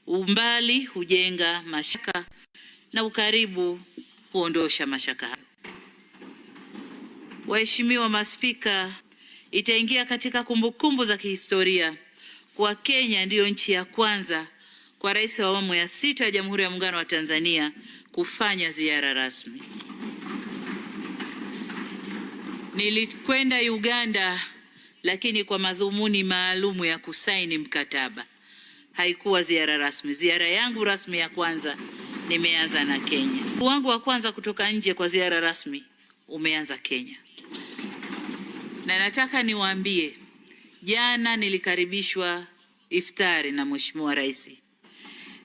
Umbali hujenga mashaka na ukaribu huondosha mashaka hayo. Waheshimiwa maspika, itaingia katika kumbukumbu za kihistoria kwa Kenya ndiyo nchi ya kwanza kwa rais wa awamu ya 6 ya Jamhuri ya Muungano wa Tanzania kufanya ziara rasmi. Nilikwenda Uganda lakini kwa madhumuni maalumu ya kusaini mkataba. Haikuwa ziara rasmi. Ziara yangu rasmi ya kwanza nimeanza na Kenya. Wangu wa kwanza kutoka nje kwa ziara rasmi umeanza Kenya. Na nataka niwaambie, jana nilikaribishwa iftari na Mheshimiwa Rais.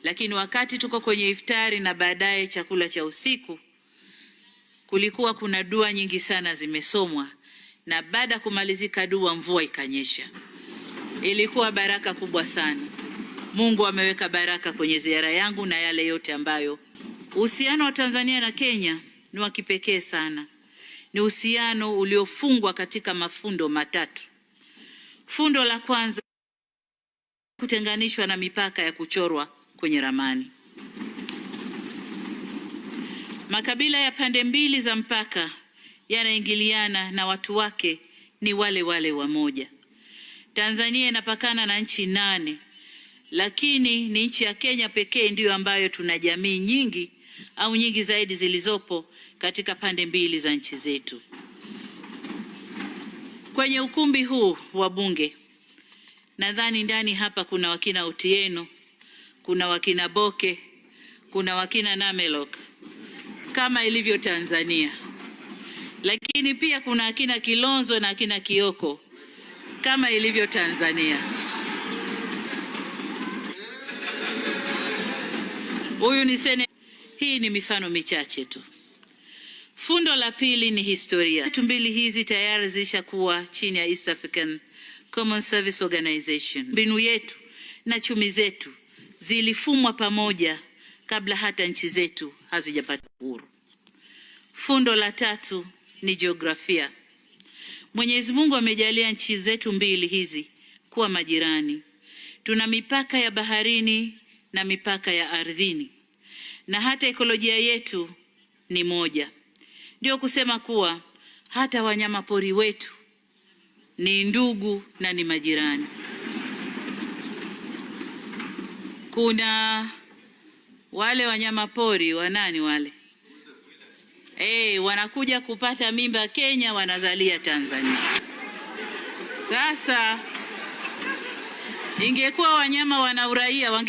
Lakini wakati tuko kwenye iftari na baadaye chakula cha usiku, kulikuwa kuna dua nyingi sana zimesomwa, na baada kumalizika dua mvua ikanyesha. Ilikuwa baraka kubwa sana. Mungu ameweka baraka kwenye ziara yangu na yale yote ambayo. Uhusiano wa Tanzania na Kenya ni wa kipekee sana. Ni uhusiano uliofungwa katika mafundo matatu. Fundo la kwanza, kutenganishwa na mipaka ya kuchorwa kwenye ramani. Makabila ya pande mbili za mpaka yanaingiliana na watu wake ni wale wale wamoja. Tanzania inapakana na nchi 8, lakini ni nchi ya Kenya pekee ndiyo ambayo tuna jamii nyingi au nyingi zaidi zilizopo katika pande mbili za nchi zetu. Kwenye ukumbi huu wa Bunge, nadhani ndani hapa kuna wakina Otieno, kuna wakina Boke, kuna wakina Namelok kama ilivyo Tanzania. Lakini pia kuna akina Kilonzo na akina Kioko kama ilivyo Tanzania. Huyu ni hii ni mifano michache tu. Fundo la pili ni historia. Vitu mbili hizi tayari zilishakuwa chini ya East African Common Service Organization. Mbinu yetu na chumi zetu zilifumwa pamoja kabla hata nchi zetu hazijapata uhuru. Fundo la tatu ni jiografia. Mwenyezi Mungu amejalia nchi zetu mbili hizi kuwa majirani. Tuna mipaka ya baharini na mipaka ya ardhini, na hata ekolojia yetu ni moja. Ndio kusema kuwa hata wanyama pori wetu ni ndugu na ni majirani. Kuna wale wanyama pori wanani wale? Wanakuja kupata mimba Kenya, wanazalia Tanzania. Sasa ingekuwa wanyama wana uraia